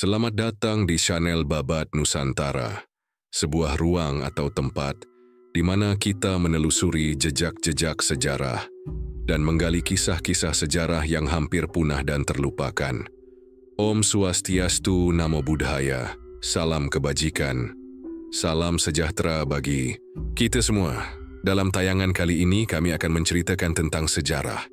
Selamat datang di channel Babat Nusantara, sebuah ruang atau tempat di mana kita menelusuri jejak-jejak sejarah dan menggali kisah-kisah sejarah yang hampir punah dan terlupakan. Om Swastiastu, Namo Buddhaya, salam kebajikan, salam sejahtera bagi kita semua. Dalam tayangan kali ini kami akan menceritakan tentang sejarah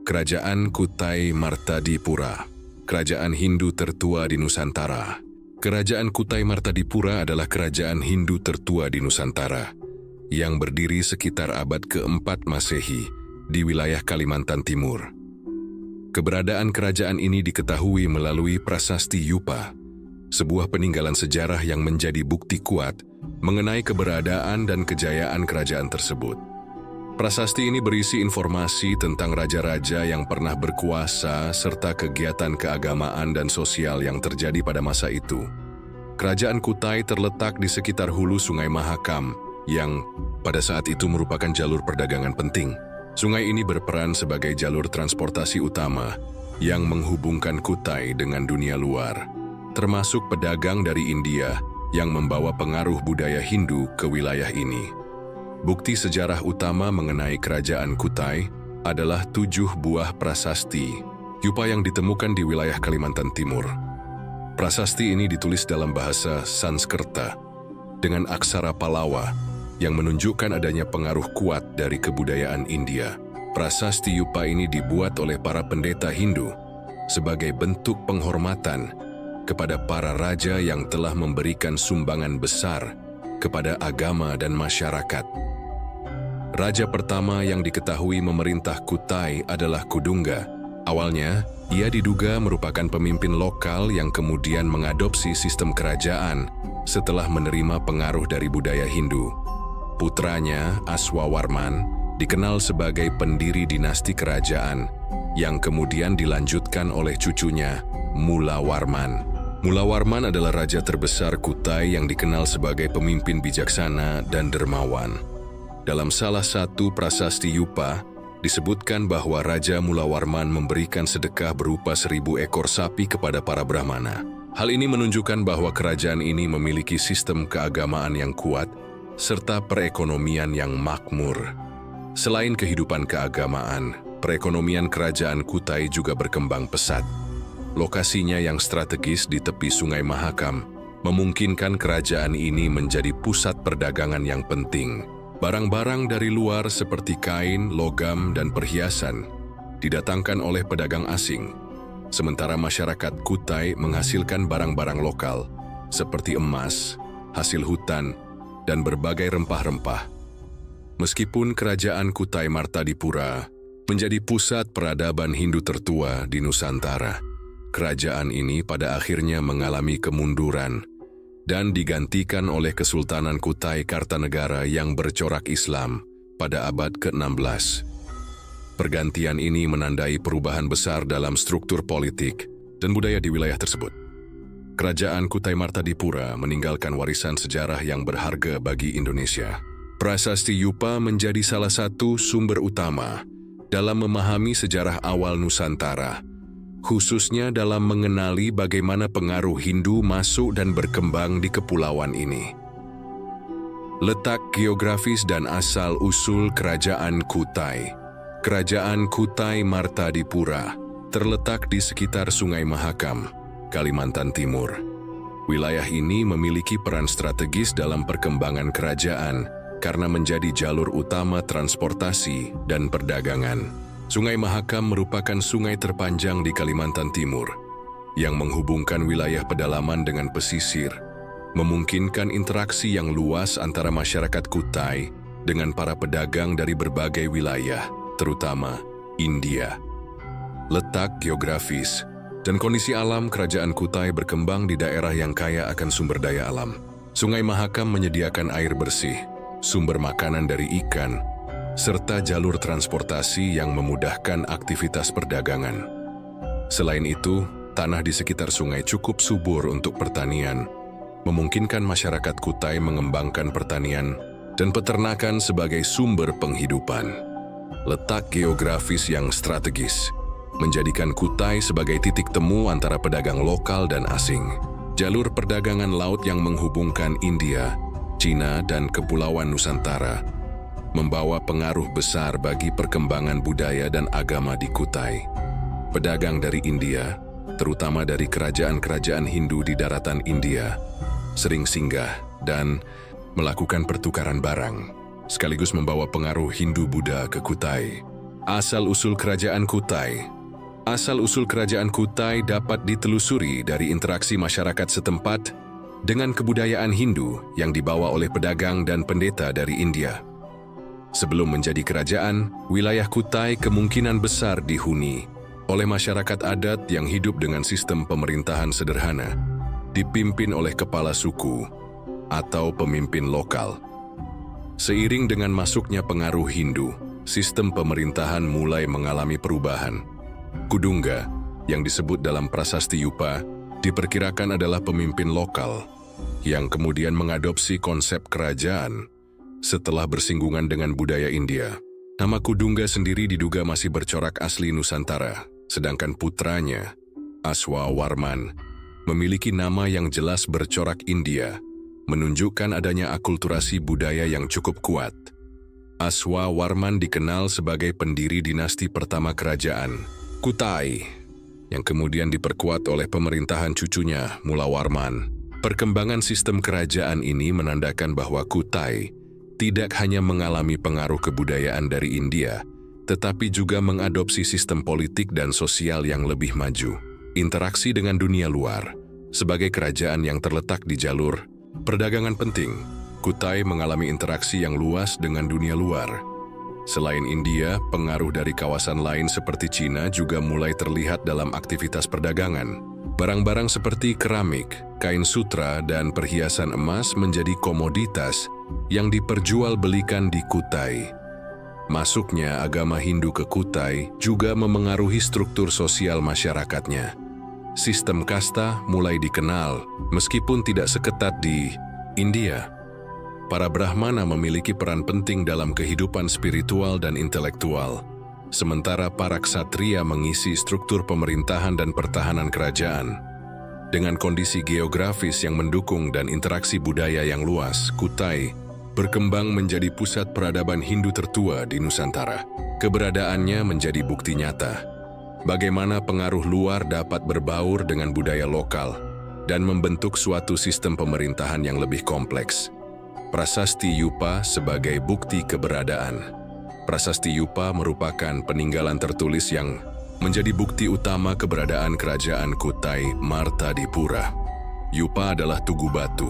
Kerajaan Kutai Martadipura, kerajaan Hindu tertua di Nusantara. Kerajaan Kutai Martadipura adalah kerajaan Hindu tertua di Nusantara yang berdiri sekitar abad ke-4 Masehi di wilayah Kalimantan Timur. Keberadaan kerajaan ini diketahui melalui Prasasti Yupa, sebuah peninggalan sejarah yang menjadi bukti kuat mengenai keberadaan dan kejayaan kerajaan tersebut. Prasasti ini berisi informasi tentang raja-raja yang pernah berkuasa serta kegiatan keagamaan dan sosial yang terjadi pada masa itu. Kerajaan Kutai terletak di sekitar hulu Sungai Mahakam yang pada saat itu merupakan jalur perdagangan penting. Sungai ini berperan sebagai jalur transportasi utama yang menghubungkan Kutai dengan dunia luar, termasuk pedagang dari India yang membawa pengaruh budaya Hindu ke wilayah ini. Bukti sejarah utama mengenai kerajaan Kutai adalah 7 buah prasasti Yupa yang ditemukan di wilayah Kalimantan Timur. Prasasti ini ditulis dalam bahasa Sanskerta dengan aksara Palawa yang menunjukkan adanya pengaruh kuat dari kebudayaan India. Prasasti Yupa ini dibuat oleh para pendeta Hindu sebagai bentuk penghormatan kepada para raja yang telah memberikan sumbangan besar kepada agama dan masyarakat. Raja pertama yang diketahui memerintah Kutai adalah Kudungga. Awalnya, ia diduga merupakan pemimpin lokal yang kemudian mengadopsi sistem kerajaan setelah menerima pengaruh dari budaya Hindu. Putranya, Aswawarman, dikenal sebagai pendiri dinasti kerajaan yang kemudian dilanjutkan oleh cucunya, Mulawarman. Mulawarman adalah raja terbesar Kutai yang dikenal sebagai pemimpin bijaksana dan dermawan. Dalam salah satu prasasti Yupa, disebutkan bahwa Raja Mulawarman memberikan sedekah berupa 1000 ekor sapi kepada para Brahmana. Hal ini menunjukkan bahwa kerajaan ini memiliki sistem keagamaan yang kuat serta perekonomian yang makmur. Selain kehidupan keagamaan, perekonomian kerajaan Kutai juga berkembang pesat. Lokasinya yang strategis di tepi Sungai Mahakam memungkinkan kerajaan ini menjadi pusat perdagangan yang penting. Barang-barang dari luar seperti kain, logam, dan perhiasan didatangkan oleh pedagang asing, sementara masyarakat Kutai menghasilkan barang-barang lokal seperti emas, hasil hutan, dan berbagai rempah-rempah. Meskipun kerajaan Kutai Martadipura menjadi pusat peradaban Hindu tertua di Nusantara, kerajaan ini pada akhirnya mengalami kemunduran dan digantikan oleh Kesultanan Kutai Kartanegara yang bercorak Islam pada abad ke-16. Pergantian ini menandai perubahan besar dalam struktur politik dan budaya di wilayah tersebut. Kerajaan Kutai Martadipura meninggalkan warisan sejarah yang berharga bagi Indonesia. Prasasti Yupa menjadi salah satu sumber utama dalam memahami sejarah awal Nusantara, khususnya dalam mengenali bagaimana pengaruh Hindu masuk dan berkembang di kepulauan ini. Letak geografis dan asal-usul Kerajaan Kutai. Kerajaan Kutai Martadipura terletak di sekitar Sungai Mahakam, Kalimantan Timur. Wilayah ini memiliki peran strategis dalam perkembangan kerajaan karena menjadi jalur utama transportasi dan perdagangan. Sungai Mahakam merupakan sungai terpanjang di Kalimantan Timur yang menghubungkan wilayah pedalaman dengan pesisir, memungkinkan interaksi yang luas antara masyarakat Kutai dengan para pedagang dari berbagai wilayah, terutama India. Letak geografis dan kondisi alam kerajaan Kutai berkembang di daerah yang kaya akan sumber daya alam. Sungai Mahakam menyediakan air bersih, sumber makanan dari ikan, serta jalur transportasi yang memudahkan aktivitas perdagangan. Selain itu, tanah di sekitar sungai cukup subur untuk pertanian, memungkinkan masyarakat Kutai mengembangkan pertanian dan peternakan sebagai sumber penghidupan. Letak geografis yang strategis menjadikan Kutai sebagai titik temu antara pedagang lokal dan asing. jalur perdagangan laut yang menghubungkan India, Cina, dan Kepulauan Nusantara, membawa pengaruh besar bagi perkembangan budaya dan agama di Kutai. Pedagang dari India, terutama dari kerajaan-kerajaan Hindu di daratan India, sering singgah dan melakukan pertukaran barang, sekaligus membawa pengaruh Hindu-Buddha ke Kutai. Asal-usul kerajaan Kutai. Asal-usul kerajaan Kutai dapat ditelusuri dari interaksi masyarakat setempat dengan kebudayaan Hindu yang dibawa oleh pedagang dan pendeta dari India. Sebelum menjadi kerajaan, wilayah Kutai kemungkinan besar dihuni oleh masyarakat adat yang hidup dengan sistem pemerintahan sederhana, dipimpin oleh kepala suku atau pemimpin lokal. Seiring dengan masuknya pengaruh Hindu, sistem pemerintahan mulai mengalami perubahan. Kudungga, yang disebut dalam prasasti Yupa, diperkirakan adalah pemimpin lokal yang kemudian mengadopsi konsep kerajaan setelah bersinggungan dengan budaya India. Nama Kudungga sendiri diduga masih bercorak asli Nusantara, sedangkan putranya, Aswawarman, memiliki nama yang jelas bercorak India, menunjukkan adanya akulturasi budaya yang cukup kuat. Aswawarman dikenal sebagai pendiri dinasti pertama kerajaan Kutai, yang kemudian diperkuat oleh pemerintahan cucunya, Mulawarman. Perkembangan sistem kerajaan ini menandakan bahwa Kutai tidak hanya mengalami pengaruh kebudayaan dari India, tetapi juga mengadopsi sistem politik dan sosial yang lebih maju. Interaksi dengan dunia luar. Sebagai kerajaan yang terletak di jalur perdagangan penting, Kutai mengalami interaksi yang luas dengan dunia luar. Selain India, pengaruh dari kawasan lain seperti Cina juga mulai terlihat dalam aktivitas perdagangan. Barang-barang seperti keramik, kain sutra, dan perhiasan emas menjadi komoditas yang diperjualbelikan di Kutai. Masuknya agama Hindu ke Kutai juga memengaruhi struktur sosial masyarakatnya. Sistem kasta mulai dikenal, meskipun tidak seketat di India. Para Brahmana memiliki peran penting dalam kehidupan spiritual dan intelektual, sementara para ksatria mengisi struktur pemerintahan dan pertahanan kerajaan. Dengan kondisi geografis yang mendukung dan interaksi budaya yang luas, Kutai berkembang menjadi pusat peradaban Hindu tertua di Nusantara. Keberadaannya menjadi bukti nyata bagaimana pengaruh luar dapat berbaur dengan budaya lokal dan membentuk suatu sistem pemerintahan yang lebih kompleks. Prasasti Yupa sebagai bukti keberadaan. Prasasti Yupa merupakan peninggalan tertulis yang menjadi bukti utama keberadaan kerajaan Kutai Martadipura. Yupa adalah tugu batu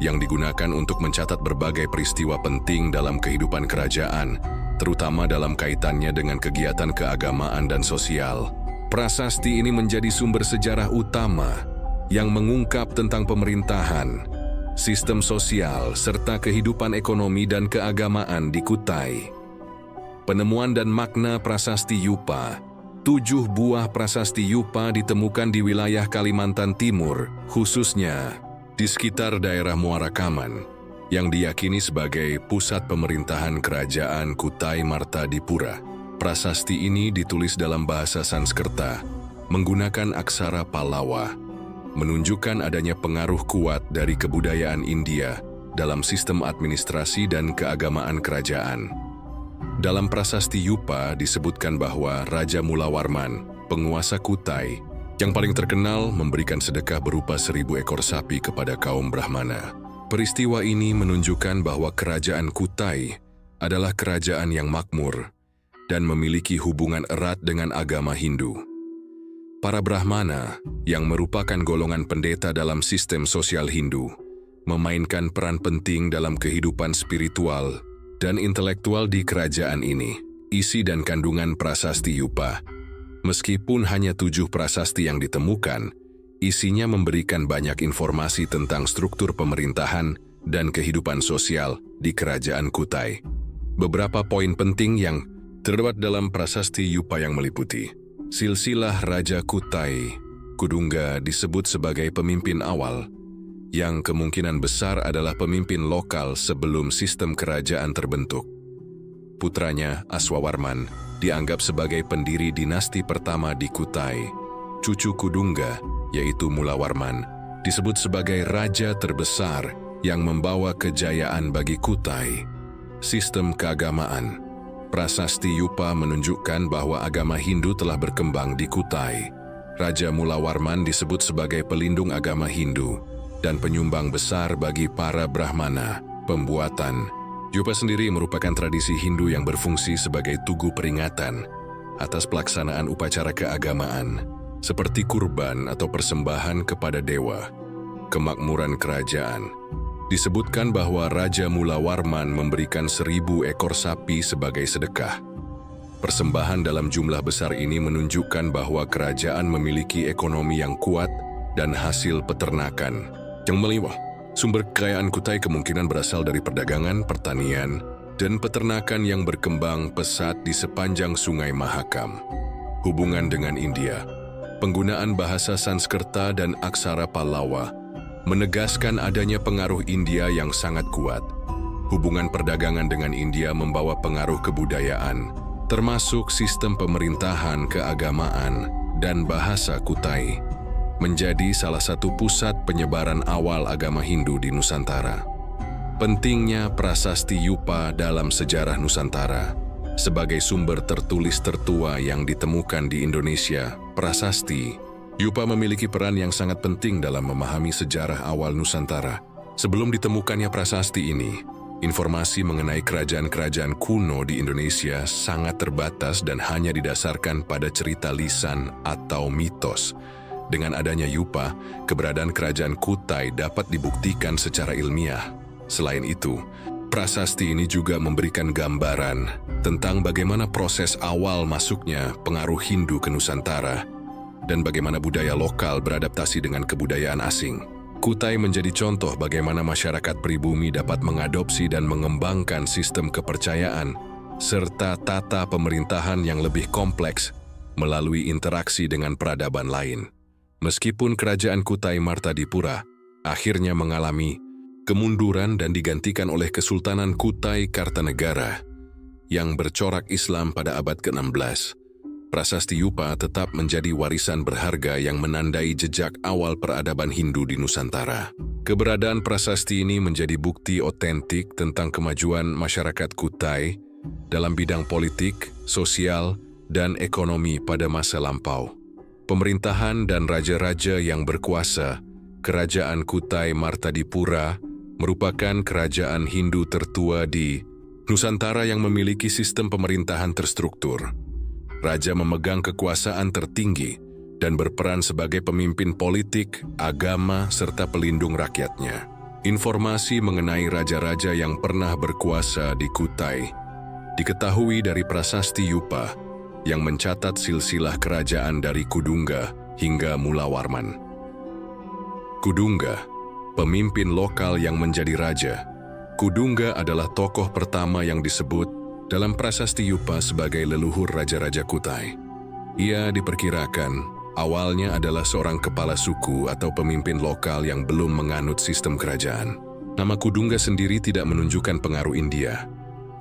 yang digunakan untuk mencatat berbagai peristiwa penting dalam kehidupan kerajaan, terutama dalam kaitannya dengan kegiatan keagamaan dan sosial. Prasasti ini menjadi sumber sejarah utama yang mengungkap tentang pemerintahan, sistem sosial, serta kehidupan ekonomi dan keagamaan di Kutai. Penemuan dan makna prasasti Yupa. 7 buah prasasti Yupa ditemukan di wilayah Kalimantan Timur, khususnya di sekitar daerah Muara Kaman, yang diyakini sebagai pusat pemerintahan kerajaan Kutai Martadipura. Prasasti ini ditulis dalam bahasa Sanskerta, menggunakan aksara Pallawa, menunjukkan adanya pengaruh kuat dari kebudayaan India dalam sistem administrasi dan keagamaan kerajaan. Dalam prasasti Yupa disebutkan bahwa Raja Mulawarman, penguasa Kutai, yang paling terkenal memberikan sedekah berupa 1000 ekor sapi kepada kaum Brahmana. Peristiwa ini menunjukkan bahwa kerajaan Kutai adalah kerajaan yang makmur dan memiliki hubungan erat dengan agama Hindu. Para Brahmana, yang merupakan golongan pendeta dalam sistem sosial Hindu, memainkan peran penting dalam kehidupan spiritual dan intelektual di kerajaan ini. Isi dan kandungan prasasti Yupa. Meskipun hanya 7 prasasti yang ditemukan, isinya memberikan banyak informasi tentang struktur pemerintahan dan kehidupan sosial di kerajaan Kutai. Beberapa poin penting yang terdapat dalam prasasti Yupa yang meliputi: silsilah Raja Kutai Kudungga disebut sebagai pemimpin awal, yang kemungkinan besar adalah pemimpin lokal sebelum sistem kerajaan terbentuk. Putranya, Aswawarman, dianggap sebagai pendiri dinasti pertama di Kutai. Cucu Kudungga, yaitu Mulawarman, disebut sebagai raja terbesar yang membawa kejayaan bagi Kutai. Sistem keagamaan. Prasasti Yupa menunjukkan bahwa agama Hindu telah berkembang di Kutai. Raja Mulawarman disebut sebagai pelindung agama Hindu dan penyumbang besar bagi para Brahmana. Pembuatan Yupa sendiri merupakan tradisi Hindu yang berfungsi sebagai tugu peringatan atas pelaksanaan upacara keagamaan, seperti kurban atau persembahan kepada dewa. Kemakmuran kerajaan. Disebutkan bahwa Raja Mulawarman memberikan 1.000 ekor sapi sebagai sedekah. Persembahan dalam jumlah besar ini menunjukkan bahwa kerajaan memiliki ekonomi yang kuat dan hasil peternakan yang melimpah. Sumber kekayaan Kutai kemungkinan berasal dari perdagangan, pertanian, dan peternakan yang berkembang pesat di sepanjang Sungai Mahakam. Hubungan dengan India. Penggunaan bahasa Sanskerta dan aksara Pallawa menegaskan adanya pengaruh India yang sangat kuat. Hubungan perdagangan dengan India membawa pengaruh kebudayaan, termasuk sistem pemerintahan, keagamaan, dan bahasa Kutai, menjadi salah satu pusat penyebaran awal agama Hindu di Nusantara. Pentingnya prasasti Yupa dalam sejarah Nusantara. Sebagai sumber tertulis tertua yang ditemukan di Indonesia, prasasti Yupa memiliki peran yang sangat penting dalam memahami sejarah awal Nusantara. Sebelum ditemukannya prasasti ini, informasi mengenai kerajaan-kerajaan kuno di Indonesia sangat terbatas dan hanya didasarkan pada cerita lisan atau mitos. Dengan adanya Yupa, keberadaan kerajaan Kutai dapat dibuktikan secara ilmiah. Selain itu, prasasti ini juga memberikan gambaran tentang bagaimana proses awal masuknya pengaruh Hindu ke Nusantara dan bagaimana budaya lokal beradaptasi dengan kebudayaan asing. Kutai menjadi contoh bagaimana masyarakat pribumi dapat mengadopsi dan mengembangkan sistem kepercayaan serta tata pemerintahan yang lebih kompleks melalui interaksi dengan peradaban lain. Meskipun kerajaan Kutai Martadipura akhirnya mengalami kemunduran dan digantikan oleh Kesultanan Kutai Kartanegara yang bercorak Islam pada abad ke-16, prasasti Yupa tetap menjadi warisan berharga yang menandai jejak awal peradaban Hindu di Nusantara. Keberadaan prasasti ini menjadi bukti otentik tentang kemajuan masyarakat Kutai dalam bidang politik, sosial, dan ekonomi pada masa lampau. Pemerintahan dan raja-raja yang berkuasa, Kerajaan Kutai Martadipura merupakan kerajaan Hindu tertua di Nusantara yang memiliki sistem pemerintahan terstruktur. Raja memegang kekuasaan tertinggi dan berperan sebagai pemimpin politik, agama, serta pelindung rakyatnya. Informasi mengenai raja-raja yang pernah berkuasa di Kutai diketahui dari prasasti Yupa yang mencatat silsilah kerajaan dari Kudungga hingga Mulawarman. Kudungga, pemimpin lokal yang menjadi raja. Kudungga adalah tokoh pertama yang disebut dalam prasasti Yupa sebagai leluhur raja-raja Kutai. Ia diperkirakan awalnya adalah seorang kepala suku atau pemimpin lokal yang belum menganut sistem kerajaan. Nama Kudungga sendiri tidak menunjukkan pengaruh India,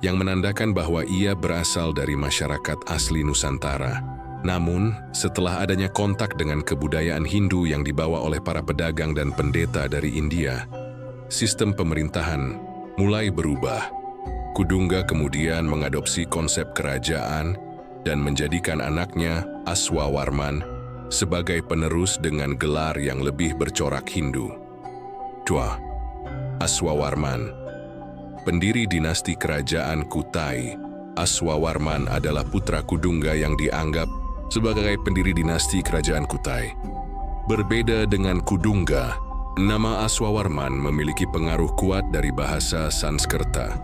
yang menandakan bahwa ia berasal dari masyarakat asli Nusantara. Namun, setelah adanya kontak dengan kebudayaan Hindu yang dibawa oleh para pedagang dan pendeta dari India, sistem pemerintahan mulai berubah. Kudungga kemudian mengadopsi konsep kerajaan dan menjadikan anaknya Aswawarman sebagai penerus dengan gelar yang lebih bercorak Hindu. 2. Aswawarman, pendiri dinasti kerajaan Kutai. Aswawarman adalah putra Kudungga yang dianggap sebagai pendiri dinasti kerajaan Kutai. Berbeda dengan Kudungga, nama Aswawarman memiliki pengaruh kuat dari bahasa Sanskerta,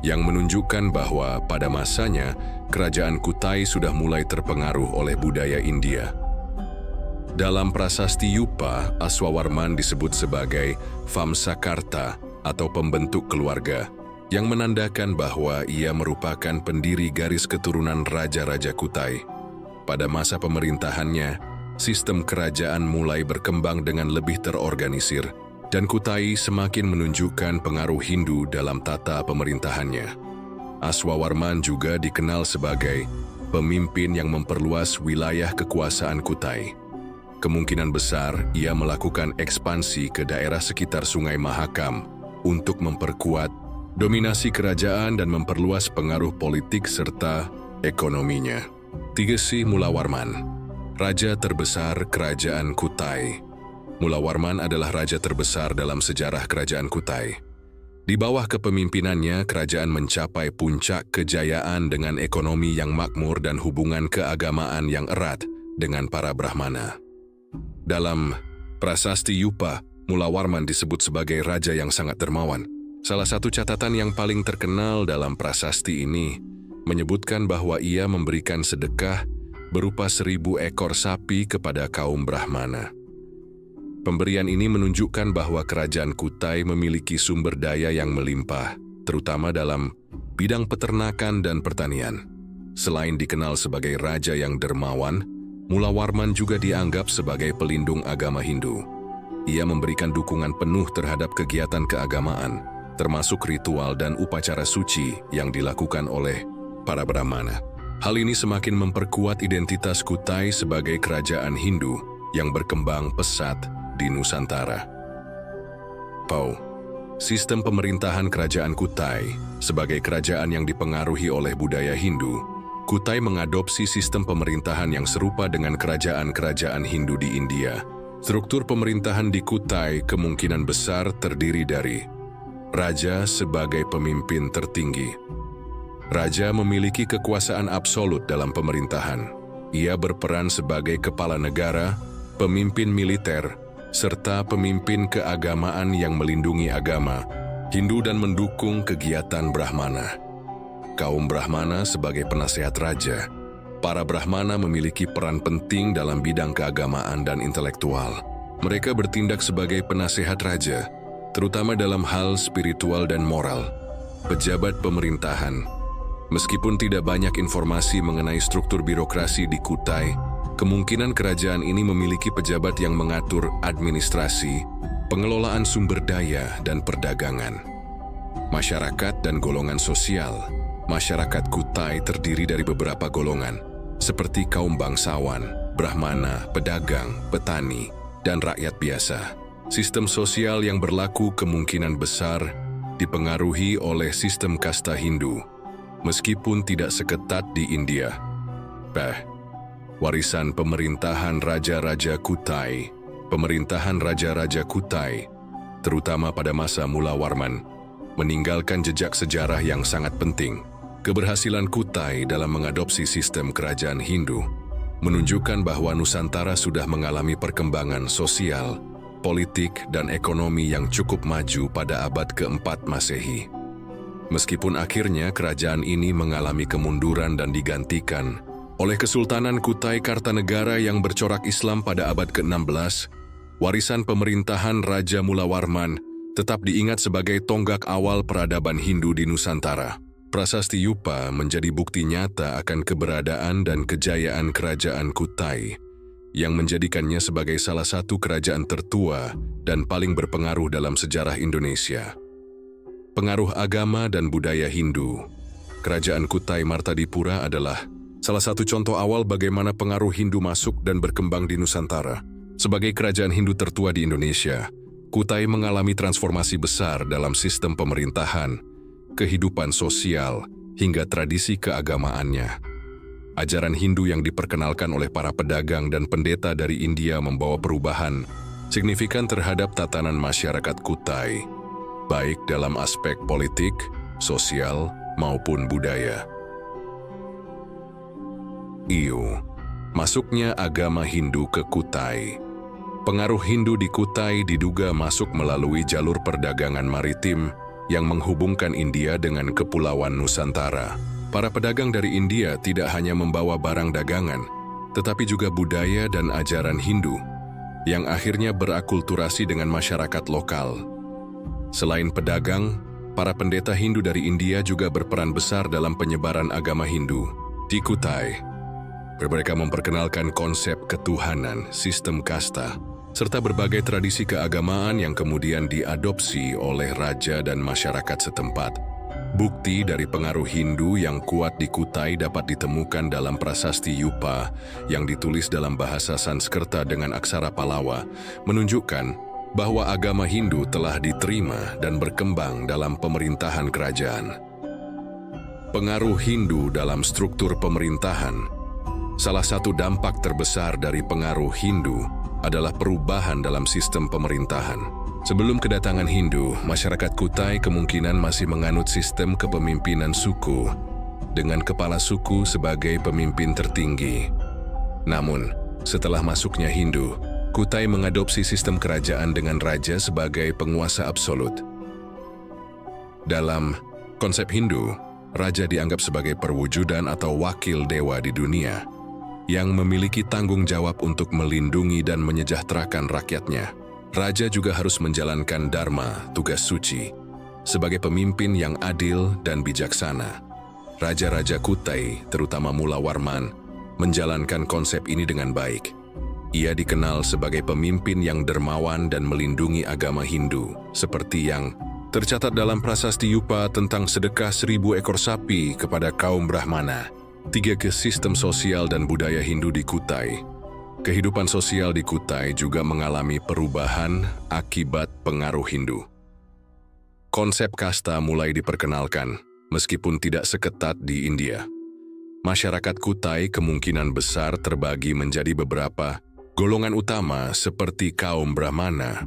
yang menunjukkan bahwa pada masanya kerajaan Kutai sudah mulai terpengaruh oleh budaya India. Dalam prasasti Yupa, Aswawarman disebut sebagai Vamsakarta atau pembentuk keluarga, yang menandakan bahwa ia merupakan pendiri garis keturunan raja-raja Kutai. Pada masa pemerintahannya, sistem kerajaan mulai berkembang dengan lebih terorganisir, dan Kutai semakin menunjukkan pengaruh Hindu dalam tata pemerintahannya. Aswawarman juga dikenal sebagai pemimpin yang memperluas wilayah kekuasaan Kutai. kemungkinan besar ia melakukan ekspansi ke daerah sekitar Sungai Mahakam untuk memperkuat dominasi kerajaan dan memperluas pengaruh politik serta ekonominya. 3. Mula Warman, raja terbesar Kerajaan Kutai. Mula Warman adalah raja terbesar dalam sejarah Kerajaan Kutai. Di bawah kepemimpinannya, kerajaan mencapai puncak kejayaan dengan ekonomi yang makmur dan hubungan keagamaan yang erat dengan para Brahmana. Dalam Prasasti Yupa, Mula Warman disebut sebagai raja yang sangat dermawan. Salah satu catatan yang paling terkenal dalam prasasti ini menyebutkan bahwa ia memberikan sedekah berupa 1.000 ekor sapi kepada kaum Brahmana. Pemberian ini menunjukkan bahwa Kerajaan Kutai memiliki sumber daya yang melimpah, terutama dalam bidang peternakan dan pertanian. Selain dikenal sebagai raja yang dermawan, Mula Warman juga dianggap sebagai pelindung agama Hindu. Ia memberikan dukungan penuh terhadap kegiatan keagamaan, termasuk ritual dan upacara suci yang dilakukan oleh para Brahmana. Hal ini semakin memperkuat identitas Kutai sebagai kerajaan Hindu yang berkembang pesat di Nusantara. Sistem pemerintahan Kerajaan Kutai. Sebagai kerajaan yang dipengaruhi oleh budaya Hindu, Kutai mengadopsi sistem pemerintahan yang serupa dengan kerajaan-kerajaan Hindu di India. Struktur pemerintahan di Kutai kemungkinan besar terdiri dari raja sebagai pemimpin tertinggi. Raja memiliki kekuasaan absolut dalam pemerintahan. Ia berperan sebagai kepala negara, pemimpin militer, serta pemimpin keagamaan yang melindungi agama Hindu dan mendukung kegiatan Brahmana. Kaum Brahmana sebagai penasehat raja. Para Brahmana memiliki peran penting dalam bidang keagamaan dan intelektual. Mereka bertindak sebagai penasehat raja, terutama dalam hal spiritual dan moral. Pejabat pemerintahan. Meskipun tidak banyak informasi mengenai struktur birokrasi di Kutai, kemungkinan kerajaan ini memiliki pejabat yang mengatur administrasi, pengelolaan sumber daya, dan perdagangan. Masyarakat dan golongan sosial. Masyarakat Kutai terdiri dari beberapa golongan, seperti kaum bangsawan, Brahmana, pedagang, petani, dan rakyat biasa. Sistem sosial yang berlaku kemungkinan besar dipengaruhi oleh sistem kasta Hindu, meskipun tidak seketat di India. Warisan pemerintahan Raja-Raja Kutai. Pemerintahan Raja-Raja Kutai, terutama pada masa Mula Warman, meninggalkan jejak sejarah yang sangat penting. Keberhasilan Kutai dalam mengadopsi sistem kerajaan Hindu menunjukkan bahwa Nusantara sudah mengalami perkembangan sosial, politik, dan ekonomi yang cukup maju pada abad keempat Masehi. Meskipun akhirnya kerajaan ini mengalami kemunduran dan digantikan oleh Kesultanan Kutai Kartanegara yang bercorak Islam pada abad ke-16, warisan pemerintahan Raja Mula Warman tetap diingat sebagai tonggak awal peradaban Hindu di Nusantara. Prasasti Yupa menjadi bukti nyata akan keberadaan dan kejayaan Kerajaan Kutai, yang menjadikannya sebagai salah satu kerajaan tertua dan paling berpengaruh dalam sejarah Indonesia. Pengaruh agama dan budaya Hindu. Kerajaan Kutai Martadipura adalah salah satu contoh awal bagaimana pengaruh Hindu masuk dan berkembang di Nusantara. Sebagai kerajaan Hindu tertua di Indonesia, Kutai mengalami transformasi besar dalam sistem pemerintahan, kehidupan sosial, hingga tradisi keagamaannya. Ajaran Hindu yang diperkenalkan oleh para pedagang dan pendeta dari India membawa perubahan signifikan terhadap tatanan masyarakat Kutai, baik dalam aspek politik, sosial, maupun budaya. Masuknya agama Hindu ke Kutai. Pengaruh Hindu di Kutai diduga masuk melalui jalur perdagangan maritim yang menghubungkan India dengan Kepulauan Nusantara. Para pedagang dari India tidak hanya membawa barang dagangan, tetapi juga budaya dan ajaran Hindu, yang akhirnya berakulturasi dengan masyarakat lokal. Selain pedagang, para pendeta Hindu dari India juga berperan besar dalam penyebaran agama Hindu di Kutai. Mereka memperkenalkan konsep ketuhanan, sistem kasta, serta berbagai tradisi keagamaan yang kemudian diadopsi oleh raja dan masyarakat setempat. Bukti dari pengaruh Hindu yang kuat di Kutai dapat ditemukan dalam prasasti Yupa yang ditulis dalam bahasa Sanskerta dengan aksara Pallava, menunjukkan bahwa agama Hindu telah diterima dan berkembang dalam pemerintahan kerajaan. Pengaruh Hindu dalam struktur pemerintahan. Salah satu dampak terbesar dari pengaruh Hindu adalah perubahan dalam sistem pemerintahan. Sebelum kedatangan Hindu, masyarakat Kutai kemungkinan masih menganut sistem kepemimpinan suku, dengan kepala suku sebagai pemimpin tertinggi. Namun, setelah masuknya Hindu, Kutai mengadopsi sistem kerajaan dengan raja sebagai penguasa absolut. Dalam konsep Hindu, raja dianggap sebagai perwujudan atau wakil dewa di dunia, yang memiliki tanggung jawab untuk melindungi dan menyejahterakan rakyatnya. Raja juga harus menjalankan dharma, tugas suci, sebagai pemimpin yang adil dan bijaksana. Raja-raja Kutai, terutama Mula Warman, menjalankan konsep ini dengan baik. Ia dikenal sebagai pemimpin yang dermawan dan melindungi agama Hindu, seperti yang tercatat dalam prasasti Yupa tentang sedekah 1000 ekor sapi kepada kaum Brahmana. 3. Sistem sosial dan budaya Hindu di Kutai. Kehidupan sosial di Kutai juga mengalami perubahan akibat pengaruh Hindu. Konsep kasta mulai diperkenalkan, meskipun tidak seketat di India. Masyarakat Kutai kemungkinan besar terbagi menjadi beberapa golongan utama seperti kaum Brahmana,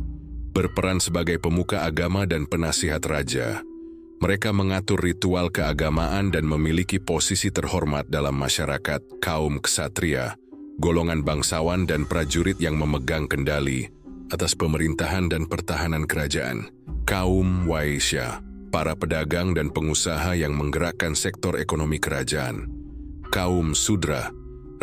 berperan sebagai pemuka agama dan penasihat raja. Mereka mengatur ritual keagamaan dan memiliki posisi terhormat dalam masyarakat. Kaum ksatria, golongan bangsawan dan prajurit yang memegang kendali atas pemerintahan dan pertahanan kerajaan. Kaum Waisya, para pedagang dan pengusaha yang menggerakkan sektor ekonomi kerajaan. Kaum Sudra,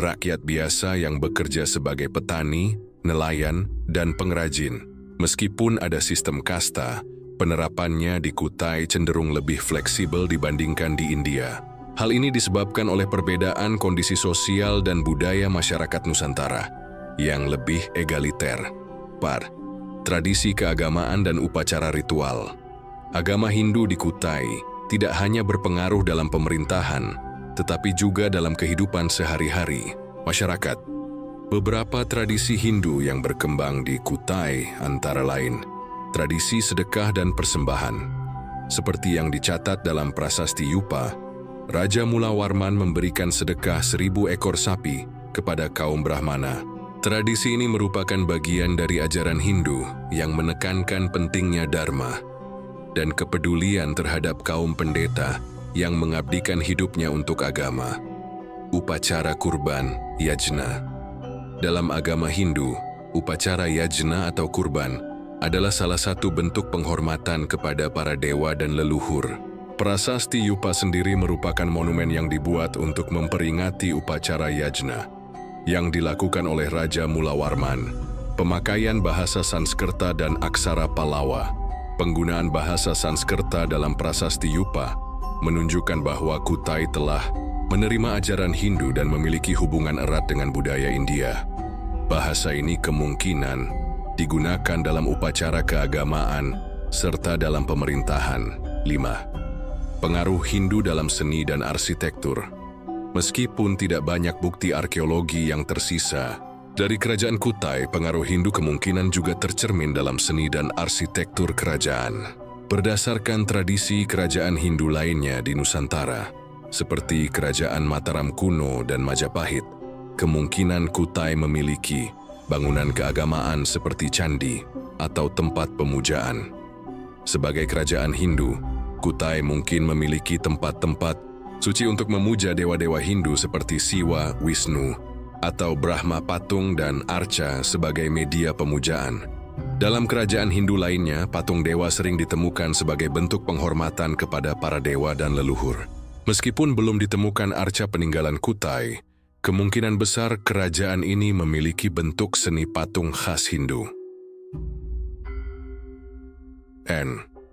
rakyat biasa yang bekerja sebagai petani, nelayan, dan pengrajin. Meskipun ada sistem kasta, penerapannya di Kutai cenderung lebih fleksibel dibandingkan di India. Hal ini disebabkan oleh perbedaan kondisi sosial dan budaya masyarakat Nusantara yang lebih egaliter. Tradisi keagamaan dan upacara ritual. Agama Hindu di Kutai tidak hanya berpengaruh dalam pemerintahan, tetapi juga dalam kehidupan sehari-hari masyarakat. Beberapa tradisi Hindu yang berkembang di Kutai antara lain tradisi sedekah dan persembahan. Seperti yang dicatat dalam prasasti Yupa, Raja Mula Warman memberikan sedekah 1000 ekor sapi kepada kaum Brahmana. Tradisi ini merupakan bagian dari ajaran Hindu yang menekankan pentingnya dharma dan kepedulian terhadap kaum pendeta yang mengabdikan hidupnya untuk agama. Upacara kurban, yajna. Dalam agama Hindu, upacara yajna atau kurban adalah salah satu bentuk penghormatan kepada para dewa dan leluhur. Prasasti Yupa sendiri merupakan monumen yang dibuat untuk memperingati upacara yajna yang dilakukan oleh Raja Mula Warman. Pemakaian bahasa Sanskerta dan aksara Pallava. Penggunaan bahasa Sanskerta dalam prasasti Yupa menunjukkan bahwa Kutai telah menerima ajaran Hindu dan memiliki hubungan erat dengan budaya India. Bahasa ini kemungkinan digunakan dalam upacara keagamaan serta dalam pemerintahan. 5. Pengaruh Hindu dalam seni dan arsitektur. Meskipun tidak banyak bukti arkeologi yang tersisa dari kerajaan Kutai, pengaruh Hindu kemungkinan juga tercermin dalam seni dan arsitektur kerajaan. Berdasarkan tradisi kerajaan Hindu lainnya di Nusantara, seperti Kerajaan Mataram kuno dan Majapahit, kemungkinan Kutai memiliki bangunan keagamaan seperti candi atau tempat pemujaan. Sebagai kerajaan Hindu, Kutai mungkin memiliki tempat-tempat suci untuk memuja dewa-dewa Hindu seperti Siwa, Wisnu, atau Brahma, patung dan arca sebagai media pemujaan. Dalam kerajaan Hindu lainnya, patung dewa sering ditemukan sebagai bentuk penghormatan kepada para dewa dan leluhur. Meskipun belum ditemukan arca peninggalan Kutai, kemungkinan besar kerajaan ini memiliki bentuk seni patung khas Hindu.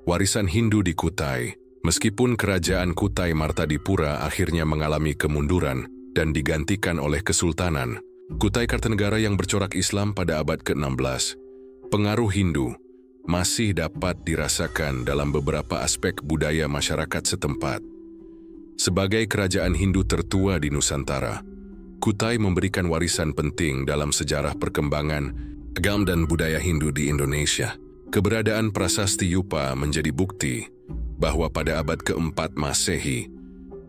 Warisan Hindu di Kutai. Meskipun kerajaan Kutai Martadipura akhirnya mengalami kemunduran dan digantikan oleh Kesultanan Kutai Kartanegara yang bercorak Islam pada abad ke-16, pengaruh Hindu masih dapat dirasakan dalam beberapa aspek budaya masyarakat setempat. Sebagai kerajaan Hindu tertua di Nusantara, Kutai memberikan warisan penting dalam sejarah perkembangan agama dan budaya Hindu di Indonesia. Keberadaan prasasti Yupa menjadi bukti bahwa pada abad keempat Masehi,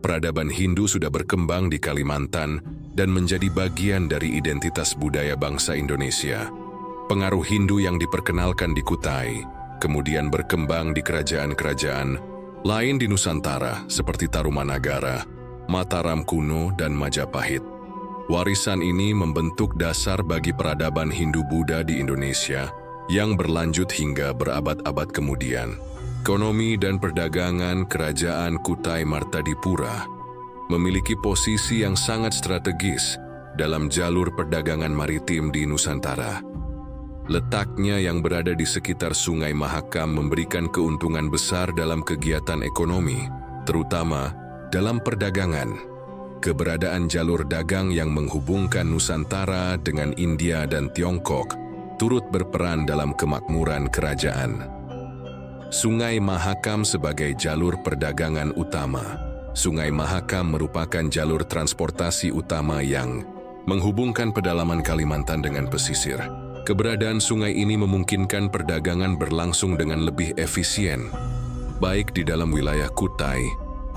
peradaban Hindu sudah berkembang di Kalimantan dan menjadi bagian dari identitas budaya bangsa Indonesia. Pengaruh Hindu yang diperkenalkan di Kutai kemudian berkembang di kerajaan-kerajaan lain di Nusantara seperti Tarumanagara, Mataram kuno, dan Majapahit. Warisan ini membentuk dasar bagi peradaban Hindu-Buddha di Indonesia yang berlanjut hingga berabad-abad kemudian. Ekonomi dan perdagangan Kerajaan Kutai Martadipura memiliki posisi yang sangat strategis dalam jalur perdagangan maritim di Nusantara. Letaknya yang berada di sekitar Sungai Mahakam memberikan keuntungan besar dalam kegiatan ekonomi, terutama dalam perdagangan. Keberadaan jalur dagang yang menghubungkan Nusantara dengan India dan Tiongkok turut berperan dalam kemakmuran kerajaan. Sungai Mahakam sebagai jalur perdagangan utama. Sungai Mahakam merupakan jalur transportasi utama yang menghubungkan pedalaman Kalimantan dengan pesisir. Keberadaan sungai ini memungkinkan perdagangan berlangsung dengan lebih efisien, baik di dalam wilayah Kutai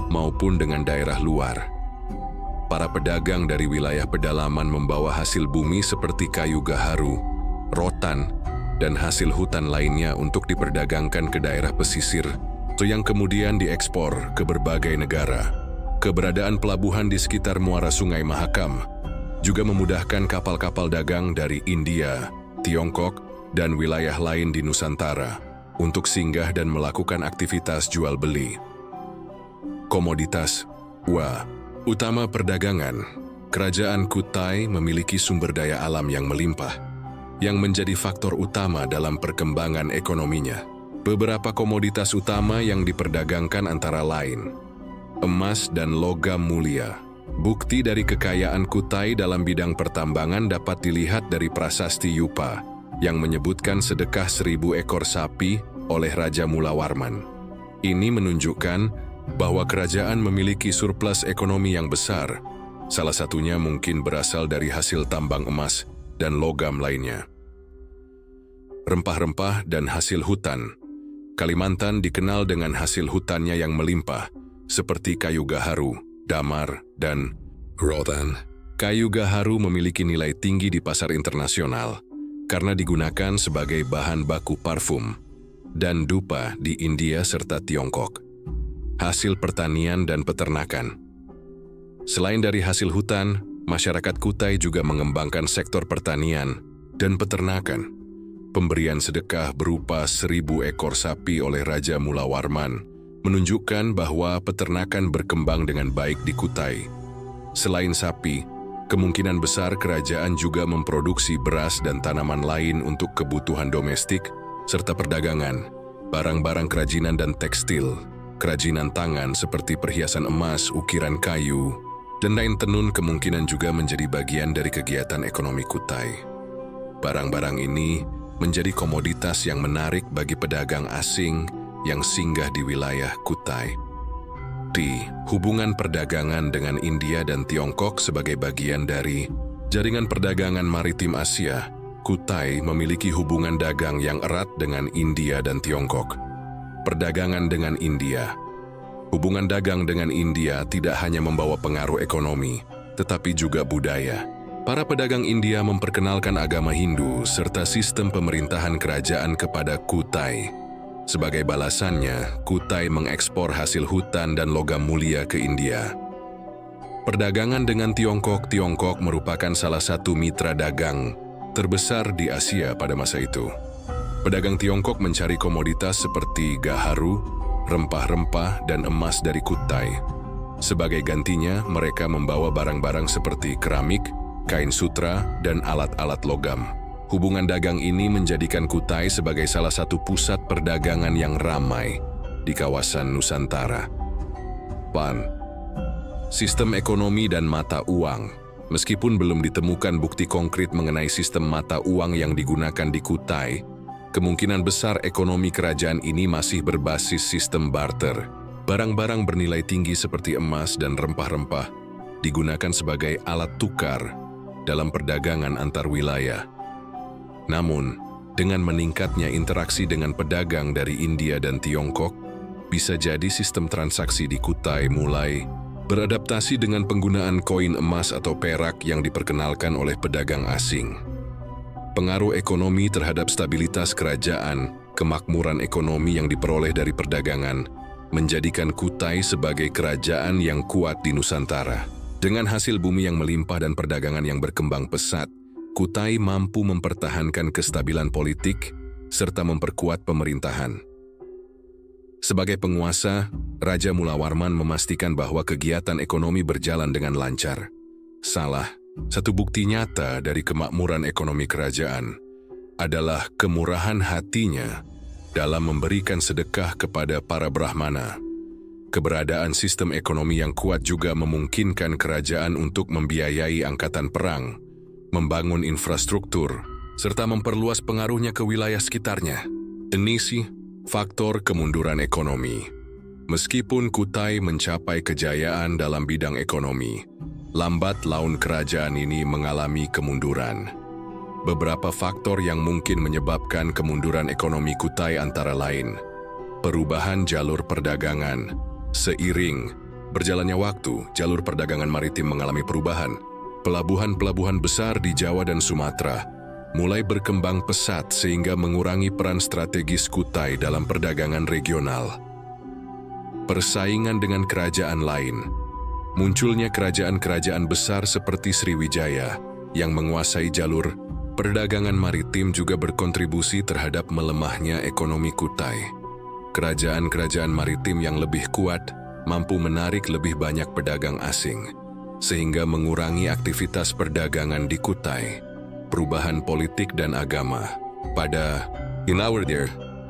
maupun dengan daerah luar. Para pedagang dari wilayah pedalaman membawa hasil bumi seperti kayu gaharu, rotan, dan hasil hutan lainnya untuk diperdagangkan ke daerah pesisir, yang kemudian diekspor ke berbagai negara. Keberadaan pelabuhan di sekitar muara Sungai Mahakam juga memudahkan kapal-kapal dagang dari India, Tiongkok, dan wilayah lain di Nusantara untuk singgah dan melakukan aktivitas jual beli. Komoditas utama perdagangan. Kerajaan Kutai memiliki sumber daya alam yang melimpah, yang menjadi faktor utama dalam perkembangan ekonominya. Beberapa komoditas utama yang diperdagangkan antara lain emas dan logam mulia. Bukti dari kekayaan Kutai dalam bidang pertambangan dapat dilihat dari prasasti Yupa yang menyebutkan sedekah 1000 ekor sapi oleh Raja Mulawarman. Ini menunjukkan bahwa kerajaan memiliki surplus ekonomi yang besar, salah satunya mungkin berasal dari hasil tambang emas dan logam lainnya. Rempah-rempah dan hasil hutan. Kalimantan dikenal dengan hasil hutannya yang melimpah, seperti kayu gaharu, damar, dan rotan. Kayu gaharu memiliki nilai tinggi di pasar internasional karena digunakan sebagai bahan baku parfum dan dupa di India serta Tiongkok. Hasil pertanian dan peternakan. Selain dari hasil hutan, masyarakat Kutai juga mengembangkan sektor pertanian dan peternakan. Pemberian sedekah berupa 1000 ekor sapi oleh Raja Mulawarman menunjukkan bahwa peternakan berkembang dengan baik di Kutai. Selain sapi, kemungkinan besar kerajaan juga memproduksi beras dan tanaman lain untuk kebutuhan domestik, serta perdagangan, barang-barang kerajinan dan tekstil, kerajinan tangan seperti perhiasan emas, ukiran kayu, dan lain tenun kemungkinan juga menjadi bagian dari kegiatan ekonomi Kutai. Barang-barang ini menjadi komoditas yang menarik bagi pedagang asing yang singgah di wilayah Kutai. Hubungan perdagangan dengan India dan Tiongkok sebagai bagian dari jaringan perdagangan maritim Asia, Kutai memiliki hubungan dagang yang erat dengan India dan Tiongkok. Perdagangan dengan India. Hubungan dagang dengan India tidak hanya membawa pengaruh ekonomi, tetapi juga budaya. Para pedagang India memperkenalkan agama Hindu serta sistem pemerintahan kerajaan kepada Kutai. Sebagai balasannya, Kutai mengekspor hasil hutan dan logam mulia ke India. Perdagangan dengan Tiongkok merupakan salah satu mitra dagang terbesar di Asia pada masa itu. Pedagang Tiongkok mencari komoditas seperti gaharu, rempah-rempah, dan emas dari Kutai. Sebagai gantinya, mereka membawa barang-barang seperti keramik, kain sutra, dan alat-alat logam. Hubungan dagang ini menjadikan Kutai sebagai salah satu pusat perdagangan yang ramai di kawasan Nusantara. Sistem ekonomi dan mata uang. Meskipun belum ditemukan bukti konkret mengenai sistem mata uang yang digunakan di Kutai, kemungkinan besar ekonomi kerajaan ini masih berbasis sistem barter. Barang-barang bernilai tinggi seperti emas dan rempah-rempah digunakan sebagai alat tukar dalam perdagangan antar wilayah. Namun, dengan meningkatnya interaksi dengan pedagang dari India dan Tiongkok, bisa jadi sistem transaksi di Kutai mulai beradaptasi dengan penggunaan koin emas atau perak yang diperkenalkan oleh pedagang asing. Pengaruh ekonomi terhadap stabilitas kerajaan, kemakmuran ekonomi yang diperoleh dari perdagangan, menjadikan Kutai sebagai kerajaan yang kuat di Nusantara. Dengan hasil bumi yang melimpah dan perdagangan yang berkembang pesat, Kutai mampu mempertahankan kestabilan politik serta memperkuat pemerintahan. Sebagai penguasa, Raja Mula Warman memastikan bahwa kegiatan ekonomi berjalan dengan lancar. Salah satu bukti nyata dari kemakmuran ekonomi kerajaan adalah kemurahan hatinya dalam memberikan sedekah kepada para Brahmana. Keberadaan sistem ekonomi yang kuat juga memungkinkan kerajaan untuk membiayai angkatan perang, membangun infrastruktur, serta memperluas pengaruhnya ke wilayah sekitarnya. Ini sih faktor kemunduran ekonomi. Meskipun Kutai mencapai kejayaan dalam bidang ekonomi, lambat laun kerajaan ini mengalami kemunduran. Beberapa faktor yang mungkin menyebabkan kemunduran ekonomi Kutai antara lain: perubahan jalur perdagangan. Seiring berjalannya waktu, jalur perdagangan maritim mengalami perubahan. Pelabuhan-pelabuhan besar di Jawa dan Sumatera mulai berkembang pesat sehingga mengurangi peran strategis Kutai dalam perdagangan regional. Persaingan dengan kerajaan lain. Munculnya kerajaan-kerajaan besar seperti Sriwijaya yang menguasai jalur perdagangan maritim juga berkontribusi terhadap melemahnya ekonomi Kutai. Kerajaan-kerajaan maritim yang lebih kuat mampu menarik lebih banyak pedagang asing, sehingga mengurangi aktivitas perdagangan di Kutai. Perubahan politik dan agama. Pada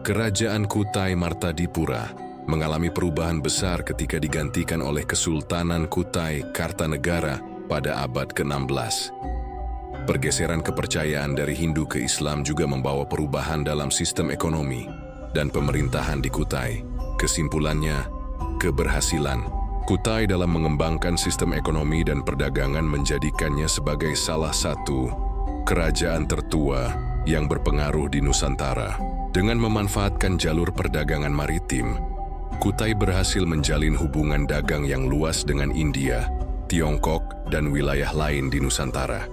Kerajaan Kutai Martadipura mengalami perubahan besar ketika digantikan oleh Kesultanan Kutai Kartanegara pada abad ke-16. Pergeseran kepercayaan dari Hindu ke Islam juga membawa perubahan dalam sistem ekonomi dan pemerintahan di Kutai. Kesimpulannya, keberhasilan Kutai dalam mengembangkan sistem ekonomi dan perdagangan menjadikannya sebagai salah satu kerajaan tertua yang berpengaruh di Nusantara. Dengan memanfaatkan jalur perdagangan maritim, Kutai berhasil menjalin hubungan dagang yang luas dengan India, Tiongkok, dan wilayah lain di Nusantara.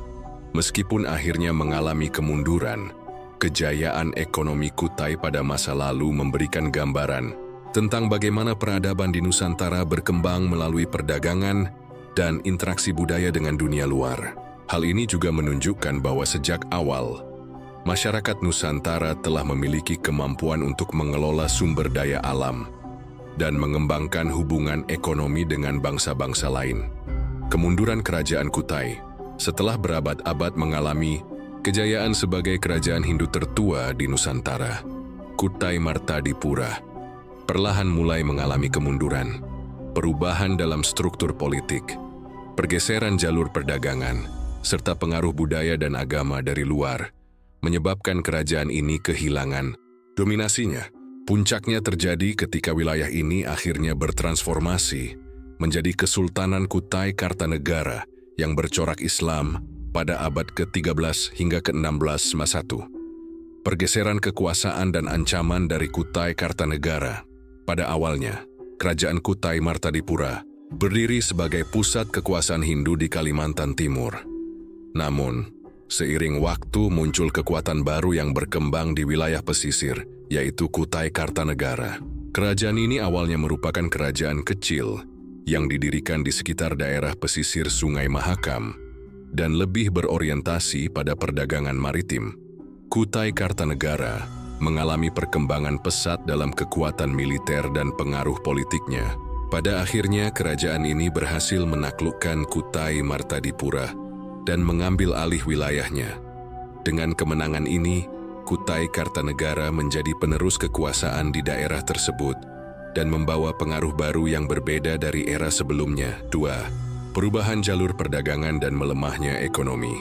Meskipun akhirnya mengalami kemunduran, kejayaan ekonomi Kutai pada masa lalu memberikan gambaran tentang bagaimana peradaban di Nusantara berkembang melalui perdagangan dan interaksi budaya dengan dunia luar. Hal ini juga menunjukkan bahwa sejak awal, masyarakat Nusantara telah memiliki kemampuan untuk mengelola sumber daya alam dan mengembangkan hubungan ekonomi dengan bangsa-bangsa lain. Kemunduran Kerajaan Kutai setelah berabad-abad mengalami kejayaan sebagai kerajaan Hindu tertua di Nusantara, Kutai Martadipura perlahan mulai mengalami kemunduran, perubahan dalam struktur politik, pergeseran jalur perdagangan, serta pengaruh budaya dan agama dari luar, menyebabkan kerajaan ini kehilangan dominasinya. Puncaknya terjadi ketika wilayah ini akhirnya bertransformasi menjadi Kesultanan Kutai Kartanegara yang bercorak Islam pada abad ke-13 hingga ke-16 Masehi. Pergeseran kekuasaan dan ancaman dari Kutai Kartanegara. Pada awalnya, Kerajaan Kutai Martadipura berdiri sebagai pusat kekuasaan Hindu di Kalimantan Timur. Namun, seiring waktu muncul kekuatan baru yang berkembang di wilayah pesisir, yaitu Kutai Kartanegara. Kerajaan ini awalnya merupakan kerajaan kecil yang didirikan di sekitar daerah pesisir Sungai Mahakam dan lebih berorientasi pada perdagangan maritim. Kutai Kartanegara mengalami perkembangan pesat dalam kekuatan militer dan pengaruh politiknya. Pada akhirnya, kerajaan ini berhasil menaklukkan Kutai Martadipura dan mengambil alih wilayahnya. Dengan kemenangan ini, Kutai Kartanegara menjadi penerus kekuasaan di daerah tersebut dan membawa pengaruh baru yang berbeda dari era sebelumnya. 2. Perubahan jalur perdagangan dan melemahnya ekonomi.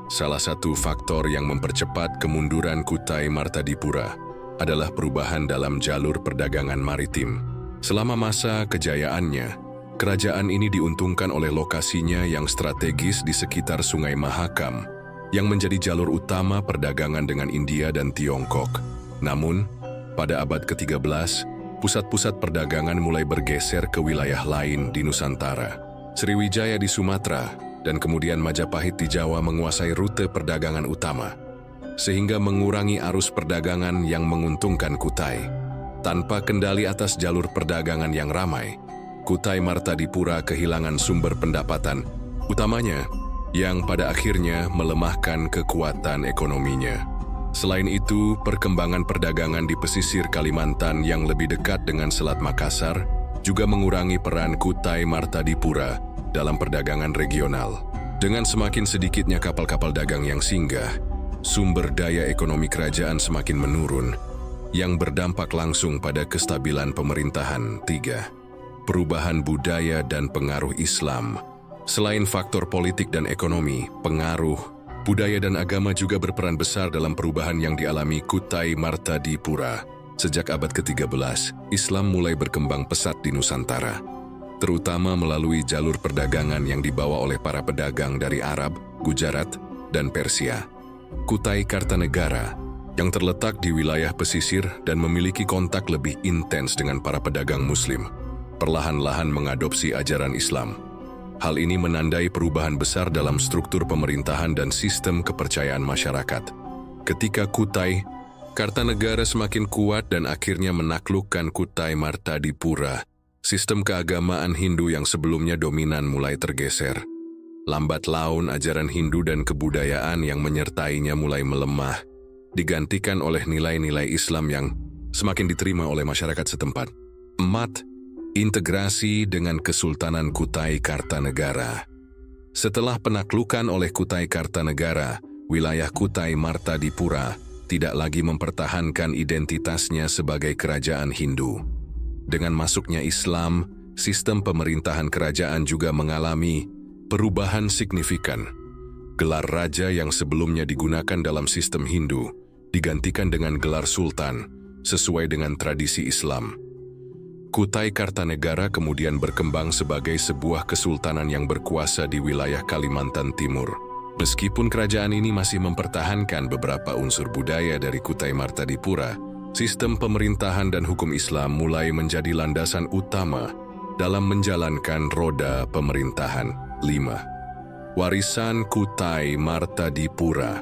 Salah satu faktor yang mempercepat kemunduran Kutai Martadipura adalah perubahan dalam jalur perdagangan maritim. Selama masa kejayaannya, kerajaan ini diuntungkan oleh lokasinya yang strategis di sekitar Sungai Mahakam, yang menjadi jalur utama perdagangan dengan India dan Tiongkok. Namun, pada abad ke-13, pusat-pusat perdagangan mulai bergeser ke wilayah lain di Nusantara. Sriwijaya di Sumatera, dan kemudian Majapahit di Jawa menguasai rute perdagangan utama, sehingga mengurangi arus perdagangan yang menguntungkan Kutai. Tanpa kendali atas jalur perdagangan yang ramai, Kutai Martadipura kehilangan sumber pendapatan, utamanya yang pada akhirnya melemahkan kekuatan ekonominya. Selain itu, perkembangan perdagangan di pesisir Kalimantan yang lebih dekat dengan Selat Makassar juga mengurangi peran Kutai Martadipura dalam perdagangan regional. Dengan semakin sedikitnya kapal-kapal dagang yang singgah, sumber daya ekonomi kerajaan semakin menurun, yang berdampak langsung pada kestabilan pemerintahan. 3. Perubahan budaya dan pengaruh Islam. Selain faktor politik dan ekonomi, pengaruh budaya dan agama juga berperan besar dalam perubahan yang dialami Kutai Martadipura. Sejak abad ke-13, Islam mulai berkembang pesat di Nusantara, terutama melalui jalur perdagangan yang dibawa oleh para pedagang dari Arab, Gujarat, dan Persia. Kutai Kartanegara, yang terletak di wilayah pesisir dan memiliki kontak lebih intens dengan para pedagang Muslim, perlahan-lahan mengadopsi ajaran Islam. Hal ini menandai perubahan besar dalam struktur pemerintahan dan sistem kepercayaan masyarakat. Ketika Kutai Kartanegara semakin kuat dan akhirnya menaklukkan Kutai Martadipura, sistem keagamaan Hindu yang sebelumnya dominan mulai tergeser. Lambat laun ajaran Hindu dan kebudayaan yang menyertainya mulai melemah, digantikan oleh nilai-nilai Islam yang semakin diterima oleh masyarakat setempat. 4. Integrasi dengan Kesultanan Kutai Kartanegara. Setelah penaklukan oleh Kutai Kartanegara, wilayah Kutai Martadipura tidak lagi mempertahankan identitasnya sebagai kerajaan Hindu. Dengan masuknya Islam, sistem pemerintahan kerajaan juga mengalami perubahan signifikan. Gelar raja yang sebelumnya digunakan dalam sistem Hindu digantikan dengan gelar sultan sesuai dengan tradisi Islam. Kutai Kartanegara kemudian berkembang sebagai sebuah kesultanan yang berkuasa di wilayah Kalimantan Timur. Meskipun kerajaan ini masih mempertahankan beberapa unsur budaya dari Kutai Martadipura, sistem pemerintahan dan hukum Islam mulai menjadi landasan utama dalam menjalankan roda pemerintahan. 5. Warisan Kutai Martadipura.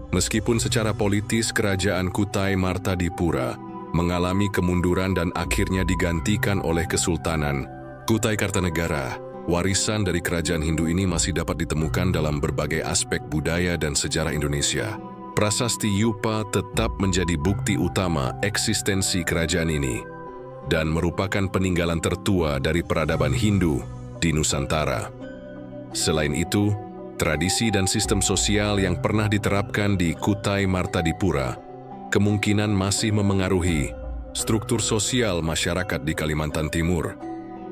Meskipun secara politis kerajaan Kutai Martadipura mengalami kemunduran dan akhirnya digantikan oleh Kesultanan Kutai Kartanegara, warisan dari kerajaan Hindu ini masih dapat ditemukan dalam berbagai aspek budaya dan sejarah Indonesia. Prasasti Yupa tetap menjadi bukti utama eksistensi kerajaan ini dan merupakan peninggalan tertua dari peradaban Hindu di Nusantara. Selain itu, tradisi dan sistem sosial yang pernah diterapkan di Kutai Martadipura kemungkinan masih memengaruhi struktur sosial masyarakat di Kalimantan Timur,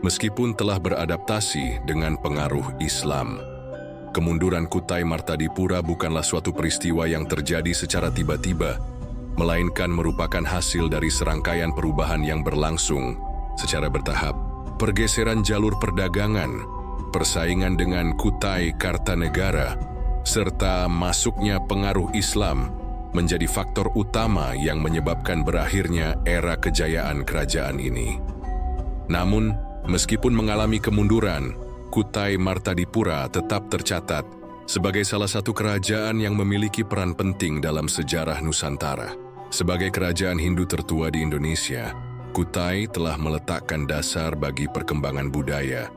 meskipun telah beradaptasi dengan pengaruh Islam. Kemunduran Kutai Martadipura bukanlah suatu peristiwa yang terjadi secara tiba-tiba, melainkan merupakan hasil dari serangkaian perubahan yang berlangsung secara bertahap. Pergeseran jalur perdagangan, persaingan dengan Kutai Kartanegara, serta masuknya pengaruh Islam menjadi faktor utama yang menyebabkan berakhirnya era kejayaan kerajaan ini. Namun, meskipun mengalami kemunduran, Kutai Martadipura tetap tercatat sebagai salah satu kerajaan yang memiliki peran penting dalam sejarah Nusantara. Sebagai kerajaan Hindu tertua di Indonesia, Kutai telah meletakkan dasar bagi perkembangan budaya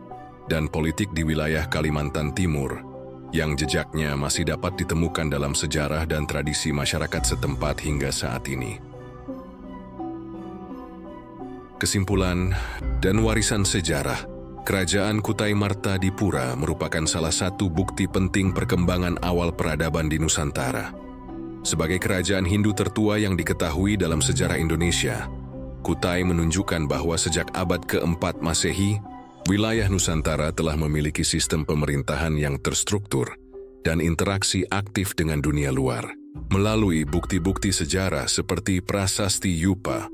dan politik di wilayah Kalimantan Timur, yang jejaknya masih dapat ditemukan dalam sejarah dan tradisi masyarakat setempat hingga saat ini. Kesimpulan dan warisan sejarah, kerajaan Kutai Martadipura merupakan salah satu bukti penting perkembangan awal peradaban di Nusantara. Sebagai kerajaan Hindu tertua yang diketahui dalam sejarah Indonesia, Kutai menunjukkan bahwa sejak abad ke-4 Masehi, wilayah Nusantara telah memiliki sistem pemerintahan yang terstruktur dan interaksi aktif dengan dunia luar. Melalui bukti-bukti sejarah seperti Prasasti Yupa,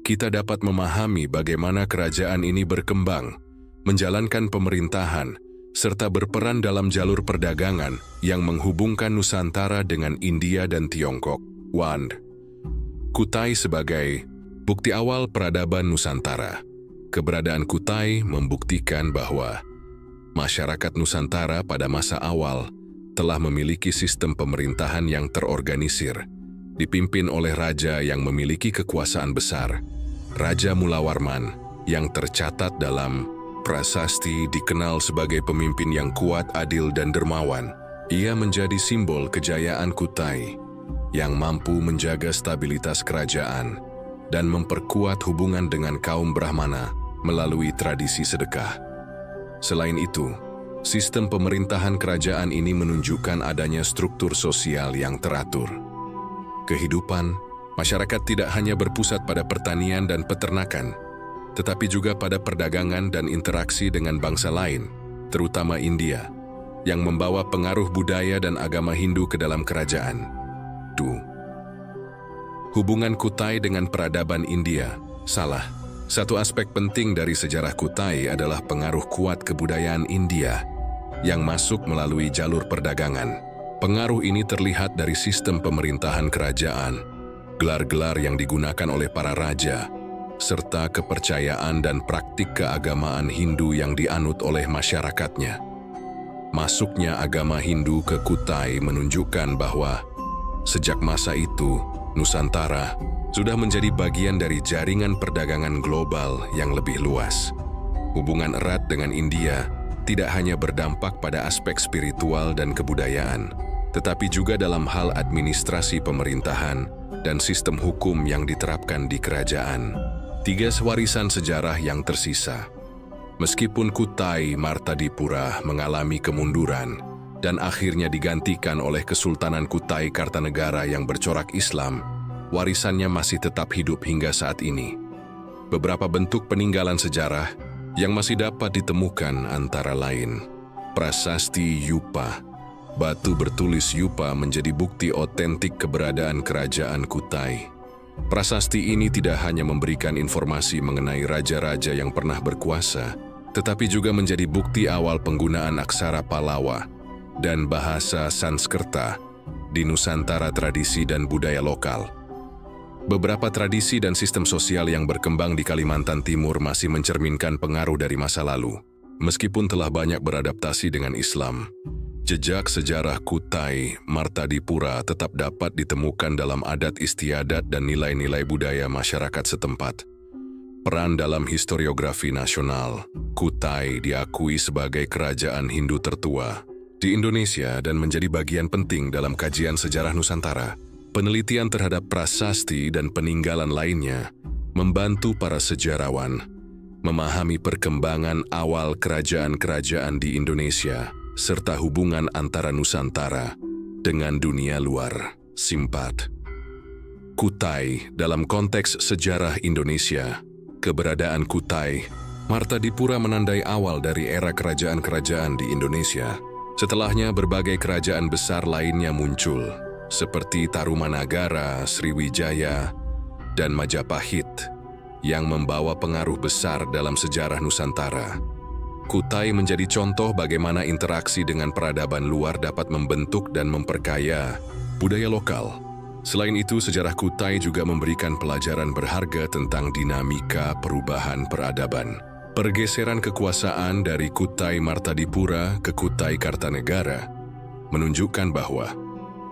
kita dapat memahami bagaimana kerajaan ini berkembang, menjalankan pemerintahan, serta berperan dalam jalur perdagangan yang menghubungkan Nusantara dengan India dan Tiongkok. 1. Kutai sebagai bukti awal peradaban Nusantara. Keberadaan Kutai membuktikan bahwa masyarakat Nusantara pada masa awal telah memiliki sistem pemerintahan yang terorganisir, dipimpin oleh raja yang memiliki kekuasaan besar. Raja Mulawarman yang tercatat dalam Prasasti dikenal sebagai pemimpin yang kuat, adil, dan dermawan. Ia menjadi simbol kejayaan Kutai yang mampu menjaga stabilitas kerajaan dan memperkuat hubungan dengan kaum Brahmana melalui tradisi sedekah. Selain itu, sistem pemerintahan kerajaan ini menunjukkan adanya struktur sosial yang teratur. Kehidupan masyarakat tidak hanya berpusat pada pertanian dan peternakan, tetapi juga pada perdagangan dan interaksi dengan bangsa lain, terutama India, yang membawa pengaruh budaya dan agama Hindu ke dalam kerajaan. 2. Hubungan Kutai dengan peradaban India. Satu aspek penting dari sejarah Kutai adalah pengaruh kuat kebudayaan India yang masuk melalui jalur perdagangan. Pengaruh ini terlihat dari sistem pemerintahan kerajaan, gelar-gelar yang digunakan oleh para raja, serta kepercayaan dan praktik keagamaan Hindu yang dianut oleh masyarakatnya. Masuknya agama Hindu ke Kutai menunjukkan bahwa sejak masa itu, Nusantara sudah menjadi bagian dari jaringan perdagangan global yang lebih luas. Hubungan erat dengan India tidak hanya berdampak pada aspek spiritual dan kebudayaan, tetapi juga dalam hal administrasi pemerintahan dan sistem hukum yang diterapkan di kerajaan. 3 warisan sejarah yang tersisa. Meskipun Kutai Martadipura mengalami kemunduran dan akhirnya digantikan oleh Kesultanan Kutai Kartanegara yang bercorak Islam, warisannya masih tetap hidup hingga saat ini. Beberapa bentuk peninggalan sejarah yang masih dapat ditemukan antara lain Prasasti Yupa. Batu bertulis Yupa menjadi bukti otentik keberadaan kerajaan Kutai. Prasasti ini tidak hanya memberikan informasi mengenai raja-raja yang pernah berkuasa, tetapi juga menjadi bukti awal penggunaan aksara Pallawa dan bahasa Sanskerta di Nusantara, tradisi dan budaya lokal. Beberapa tradisi dan sistem sosial yang berkembang di Kalimantan Timur masih mencerminkan pengaruh dari masa lalu. Meskipun telah banyak beradaptasi dengan Islam, jejak sejarah Kutai Martadipura tetap dapat ditemukan dalam adat istiadat dan nilai-nilai budaya masyarakat setempat. Peran dalam historiografi nasional, Kutai diakui sebagai kerajaan Hindu tertua di Indonesia dan menjadi bagian penting dalam kajian sejarah Nusantara. Penelitian terhadap prasasti dan peninggalan lainnya membantu para sejarawan memahami perkembangan awal kerajaan-kerajaan di Indonesia serta hubungan antara Nusantara dengan dunia luar. 4. Kutai dalam konteks sejarah Indonesia. Keberadaan Kutai Martadipura menandai awal dari era kerajaan-kerajaan di Indonesia. Setelahnya berbagai kerajaan besar lainnya muncul, seperti Tarumanagara, Sriwijaya, dan Majapahit, yang membawa pengaruh besar dalam sejarah Nusantara. Kutai menjadi contoh bagaimana interaksi dengan peradaban luar dapat membentuk dan memperkaya budaya lokal. Selain itu, sejarah Kutai juga memberikan pelajaran berharga tentang dinamika perubahan peradaban. Pergeseran kekuasaan dari Kutai Martadipura ke Kutai Kartanegara menunjukkan bahwa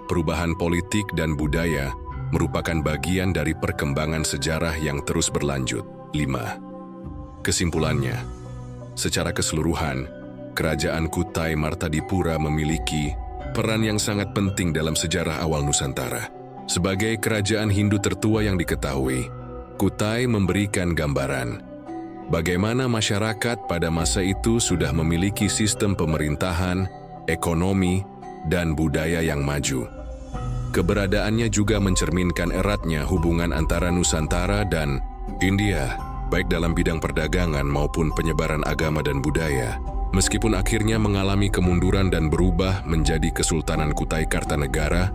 perubahan politik dan budaya merupakan bagian dari perkembangan sejarah yang terus berlanjut. 5. Kesimpulannya, secara keseluruhan, kerajaan Kutai Martadipura memiliki peran yang sangat penting dalam sejarah awal Nusantara. Sebagai kerajaan Hindu tertua yang diketahui, Kutai memberikan gambaran bagaimana masyarakat pada masa itu sudah memiliki sistem pemerintahan, ekonomi, dan budaya yang maju. Keberadaannya juga mencerminkan eratnya hubungan antara Nusantara dan India, baik dalam bidang perdagangan maupun penyebaran agama dan budaya. Meskipun akhirnya mengalami kemunduran dan berubah menjadi Kesultanan Kutai Kartanegara,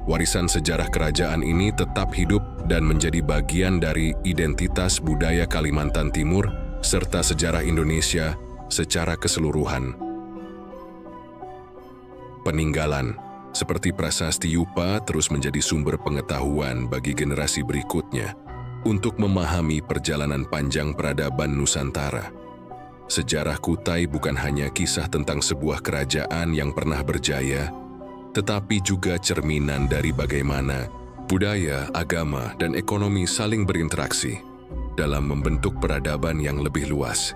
warisan sejarah kerajaan ini tetap hidup dan menjadi bagian dari identitas budaya Kalimantan Timur serta sejarah Indonesia secara keseluruhan. Peninggalan seperti prasasti Yupa terus menjadi sumber pengetahuan bagi generasi berikutnya untuk memahami perjalanan panjang peradaban Nusantara. Sejarah Kutai bukan hanya kisah tentang sebuah kerajaan yang pernah berjaya, tetapi juga cerminan dari bagaimana budaya, agama, dan ekonomi saling berinteraksi dalam membentuk peradaban yang lebih luas.